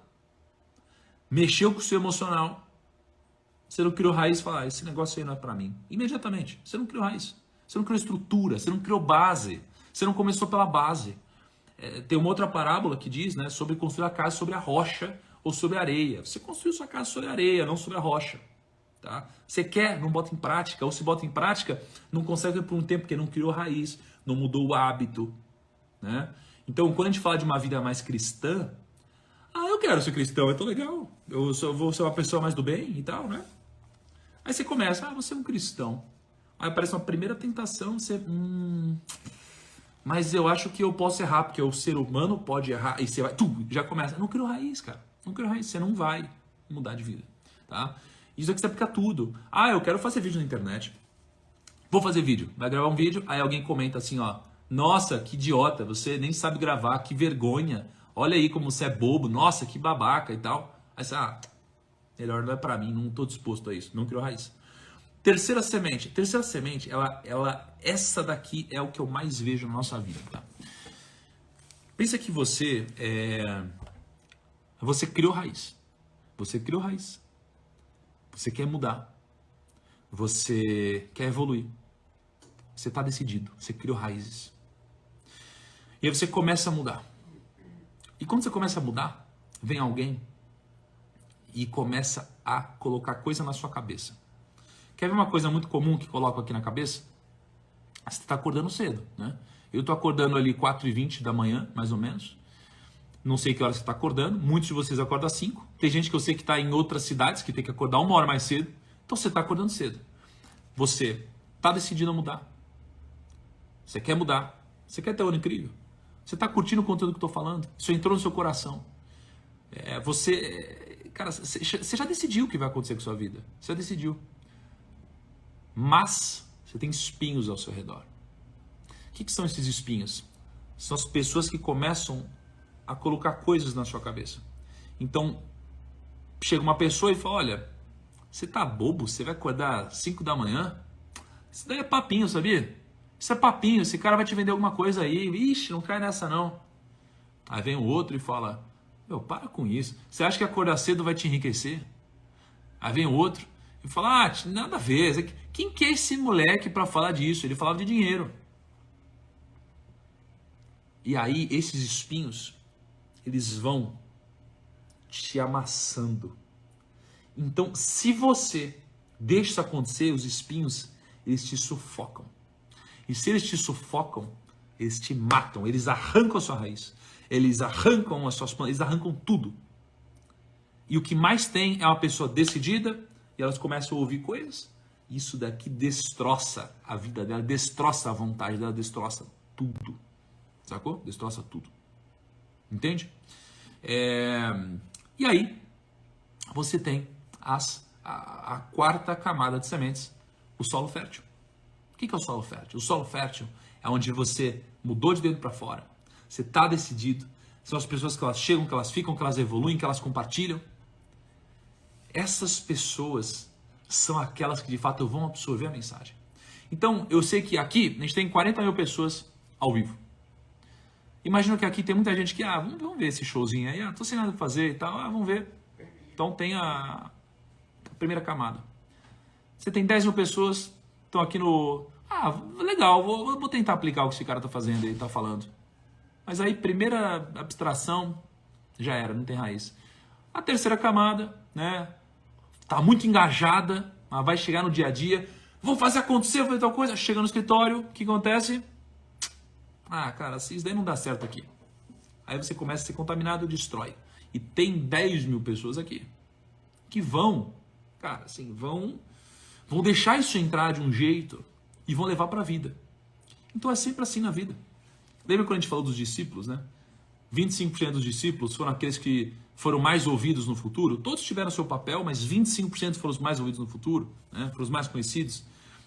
mexeu com o seu emocional, você não criou raiz e fala, esse negócio aí não é pra mim. Imediatamente, você não criou raiz, você não criou estrutura, você não criou base, você não começou pela base. Tem uma outra parábola que diz, né, sobre construir a casa sobre a rocha ou sobre a areia. Você construiu sua casa sobre a areia, não sobre a rocha. Tá? Você quer, não bota em prática, ou se bota em prática, não consegue por um tempo porque não criou raiz, não mudou o hábito. Né? Então, quando a gente fala de uma vida mais cristã, eu quero ser cristão, é tão legal, vou ser uma pessoa mais do bem e tal, né? Aí você começa, você é um cristão. Aí aparece uma primeira tentação, você... mas eu acho que eu posso errar, porque o ser humano pode errar, e você vai, já começa. Não criou raiz, cara. Não criou raiz, você não vai mudar de vida, tá? Isso aqui você aplica tudo. Eu quero fazer vídeo na internet. Vou fazer vídeo. Vai gravar um vídeo, aí alguém comenta assim, ó. Nossa, que idiota, você nem sabe gravar, que vergonha. Olha aí como você é bobo, nossa, que babaca e tal. Aí você, melhor não é pra mim, não tô disposto a isso. Não criou raiz. Terceira semente, essa daqui é o que eu mais vejo na nossa vida, tá? Pensa que você criou raiz. Você criou raiz. Você quer mudar. Você quer evoluir. Você está decidido. Você criou raízes. E aí você começa a mudar. E quando você começa a mudar, vem alguém e começa a colocar coisa na sua cabeça. Quer ver uma coisa muito comum que coloco aqui na cabeça? Você está acordando cedo, né? Eu estou acordando ali 4h20 da manhã, mais ou menos. Não sei que hora você está acordando. Muitos de vocês acordam às 5. Tem gente que eu sei que está em outras cidades, que tem que acordar 1 hora mais cedo. Então você está acordando cedo. Você está decidido a mudar. Você quer mudar. Você quer ter um ano incrível. Você está curtindo o conteúdo que eu estou falando. Isso entrou no seu coração. Cara, você já decidiu o que vai acontecer com a sua vida. Você já decidiu. Mas você tem espinhos ao seu redor. O que são esses espinhos? São as pessoas que começam a colocar coisas na sua cabeça. Então, chega uma pessoa e fala, olha, você tá bobo? Você vai acordar às 5 da manhã? Isso daí é papinho, sabia? Isso é papinho, esse cara vai te vender alguma coisa aí. Ixi, não cai nessa não. Aí vem o outro e fala, para com isso. Você acha que acordar cedo vai te enriquecer? Aí vem o outro e fala, nada a ver. Quem que é esse moleque para falar disso? Ele falava de dinheiro. E aí esses espinhos, eles vão te amassando. Então, se você deixa isso acontecer, os espinhos, eles te sufocam. E se eles te sufocam, eles te matam, eles arrancam a sua raiz, eles arrancam as suas plantas, eles arrancam tudo. E o que mais tem é uma pessoa decidida e elas começam a ouvir coisas. Isso daqui destroça a vida dela, destroça a vontade dela, destroça tudo. Sacou? Destroça tudo. Entende? E aí, você tem a quarta camada de sementes, o solo fértil. O que é o solo fértil? O solo fértil é onde você mudou de dentro para fora. Você está decidido. São as pessoas que elas chegam, que elas ficam, que elas evoluem, que elas compartilham. Essas pessoas são aquelas que de fato vão absorver a mensagem. Então, eu sei que aqui a gente tem 40 mil pessoas ao vivo. Imagino que aqui tem muita gente que, vamos ver esse showzinho aí, tô sem nada pra fazer e tal, vamos ver. Então tem a primeira camada. Você tem 10 mil pessoas, estão aqui no... legal, vou tentar aplicar o que esse cara tá fazendo aí, tá falando. Mas aí, primeira abstração, já era, não tem raiz. A terceira camada, né, tá muito engajada, mas vai chegar no dia a dia, vou fazer acontecer, vou fazer tal coisa, chega no escritório, o que acontece? Cara, isso daí não dá certo aqui. Aí você começa a ser contaminado e destrói. E tem 10 mil pessoas aqui que vão, cara, assim, vão deixar isso entrar de um jeito e vão levar para a vida. Então é sempre assim na vida. Lembra quando a gente falou dos discípulos, né? 25% dos discípulos foram aqueles que foram mais ouvidos no futuro. Todos tiveram seu papel, mas 25% foram os mais ouvidos no futuro, né? Foram os mais conhecidos.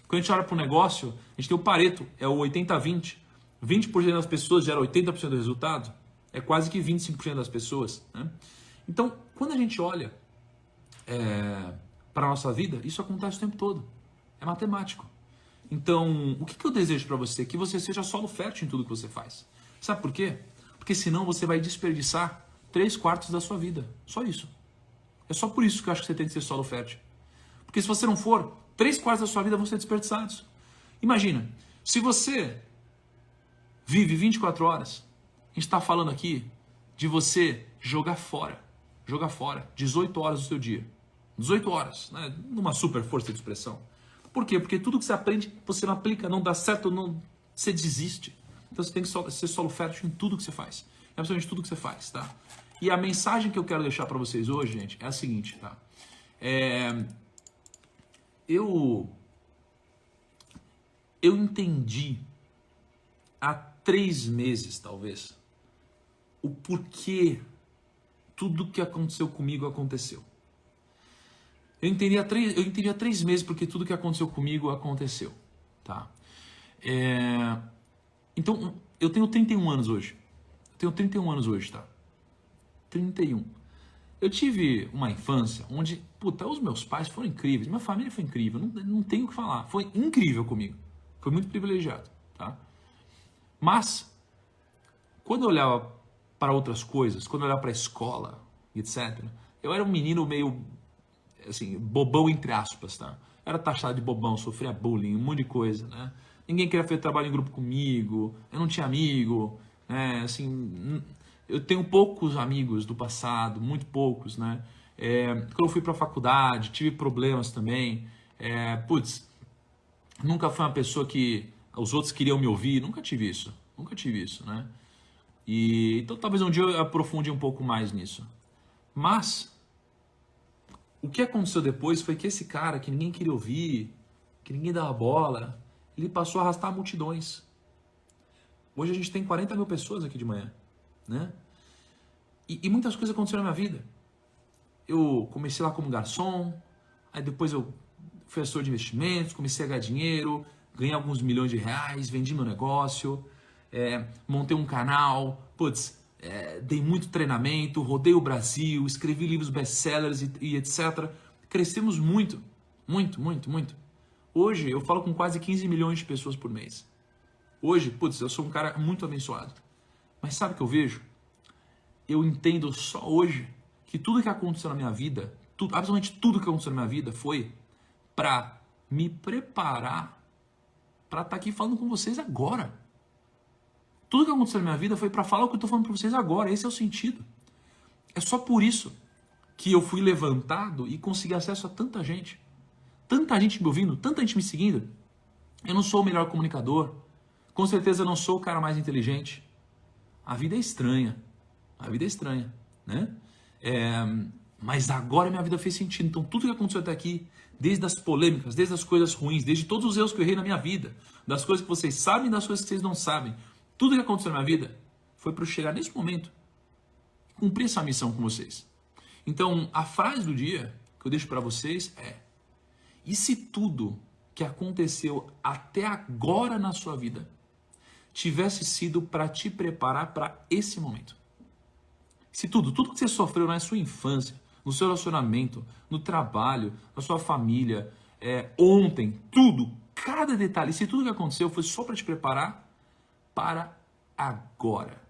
Quando a gente olha para o negócio, a gente tem o Pareto, é o 80-20. 20% das pessoas gera 80% do resultado. É quase que 25% das pessoas, né? Então, quando a gente olha para a nossa vida, isso acontece o tempo todo. É matemático. Então, o que eu desejo para você? Que você seja solo fértil em tudo que você faz. Sabe por quê? Porque senão você vai desperdiçar 3/4 da sua vida. Só isso. É só por isso que eu acho que você tem que ser solo fértil. Porque se você não for, 3/4 da sua vida vão ser desperdiçados. Imagina, se você vive 24 horas, a gente está falando aqui de você jogar fora 18 horas do seu dia. 18 horas, né? Numa super força de expressão. Por quê? Porque tudo que você aprende, você não aplica, não dá certo, não, você desiste. Então você tem que ser solo fértil em tudo que você faz. É absolutamente tudo que você faz, tá? E a mensagem que eu quero deixar para vocês hoje, gente, é a seguinte, tá? Eu entendi há 3 meses, talvez, o porquê tudo que aconteceu comigo aconteceu. Eu entendi há 3 meses porque tudo que aconteceu comigo aconteceu, tá? Então, eu tenho 31 anos hoje. Tá? 31. Eu tive uma infância onde, os meus pais foram incríveis, minha família foi incrível, não tenho o que falar. Foi incrível comigo. Foi muito privilegiado, tá? Mas, quando eu olhava para outras coisas, quando eu olhava para a escola, etc., eu era um menino meio, assim, bobão entre aspas, tá? Era taxado de bobão, sofria bullying, um monte de coisa, né? Ninguém queria fazer trabalho em grupo comigo, eu não tinha amigo, né? Assim, eu tenho poucos amigos do passado, muito poucos, né? Quando eu fui para a faculdade, tive problemas também. Nunca fui uma pessoa que os outros queriam me ouvir, nunca tive isso, né? Então talvez um dia eu aprofunde um pouco mais nisso. Mas o que aconteceu depois foi que esse cara que ninguém queria ouvir, que ninguém dava bola, ele passou a arrastar multidões. Hoje a gente tem 40 mil pessoas aqui de manhã, né? E muitas coisas aconteceram na minha vida. Eu comecei lá como garçom, aí depois eu fui assessor de investimentos, comecei a ganhar dinheiro, ganhei alguns milhões de reais, vendi meu negócio, montei um canal, dei muito treinamento, rodei o Brasil, escrevi livros best-sellers e etc. Crescemos muito, muito, muito, muito. Hoje eu falo com quase 15 milhões de pessoas por mês. Hoje, eu sou um cara muito abençoado. Mas sabe o que eu vejo? Eu entendo só hoje que tudo que aconteceu na minha vida, absolutamente tudo que aconteceu na minha vida foi para me preparar para estar aqui falando com vocês agora. Tudo que aconteceu na minha vida foi para falar o que eu estou falando para vocês agora. Esse é o sentido. É só por isso que eu fui levantado e consegui acesso a tanta gente. Tanta gente me ouvindo, tanta gente me seguindo. Eu não sou o melhor comunicador. Com certeza eu não sou o cara mais inteligente. A vida é estranha. Né? Mas agora minha vida fez sentido. Então tudo que aconteceu até aqui, desde as polêmicas, desde as coisas ruins, desde todos os erros que eu errei na minha vida, das coisas que vocês sabem e das coisas que vocês não sabem, tudo que aconteceu na minha vida foi para eu chegar nesse momento e cumprir essa missão com vocês. Então a frase do dia que eu deixo para vocês é: e se tudo que aconteceu até agora na sua vida tivesse sido para te preparar para esse momento? Se tudo que você sofreu na sua infância, no seu relacionamento, no trabalho, na sua família, ontem, tudo, cada detalhe, se tudo que aconteceu foi só para te preparar para agora,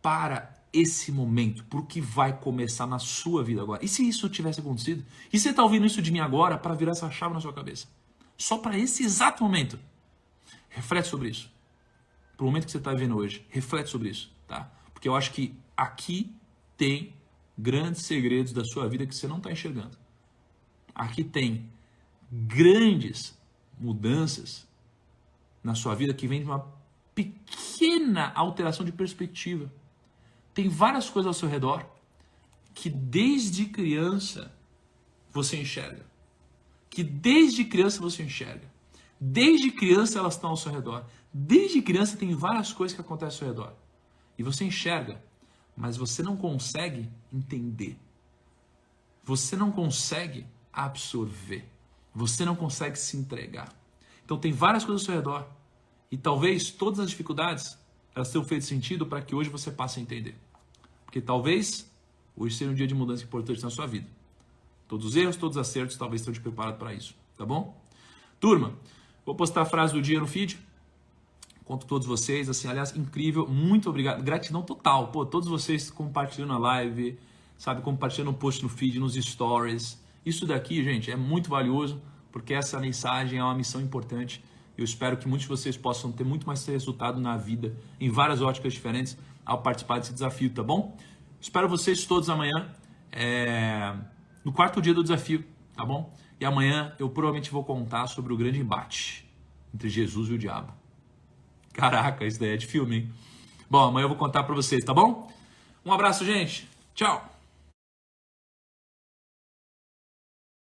para esse momento, para o que vai começar na sua vida agora. E se isso tivesse acontecido? E você está ouvindo isso de mim agora para virar essa chave na sua cabeça? Só para esse exato momento. Reflete sobre isso. Para o momento que você está vivendo hoje, reflete sobre isso, tá? Porque eu acho que aqui tem grandes segredos da sua vida que você não está enxergando. Aqui tem grandes mudanças na sua vida que vem de uma pequena alteração de perspectiva. Tem várias coisas ao seu redor que desde criança você enxerga. Desde criança elas estão ao seu redor. Desde criança tem várias coisas que acontecem ao seu redor. E você enxerga, mas você não consegue entender. Você não consegue absorver. Você não consegue se entregar. Então tem várias coisas ao seu redor. E talvez todas as dificuldades elas tenham feito sentido para que hoje você passe a entender. Porque talvez hoje seja um dia de mudança importante na sua vida. Todos os erros, todos os acertos talvez estejam te preparado para isso. Tá bom? Turma, vou postar a frase do dia no feed. Conto todos vocês, assim, aliás, incrível, muito obrigado, gratidão total, pô, todos vocês compartilhando a live, sabe, compartilhando o post no feed, nos stories, isso daqui, gente, é muito valioso, porque essa mensagem é uma missão importante, eu espero que muitos de vocês possam ter muito mais resultado na vida, em várias óticas diferentes, ao participar desse desafio, tá bom? Espero vocês todos amanhã, no 4º dia do desafio, tá bom? E amanhã eu provavelmente vou contar sobre o grande embate entre Jesus e o diabo. Caraca, isso daí é de filme, hein? Bom, amanhã eu vou contar pra vocês, tá bom? Um abraço, gente. Tchau.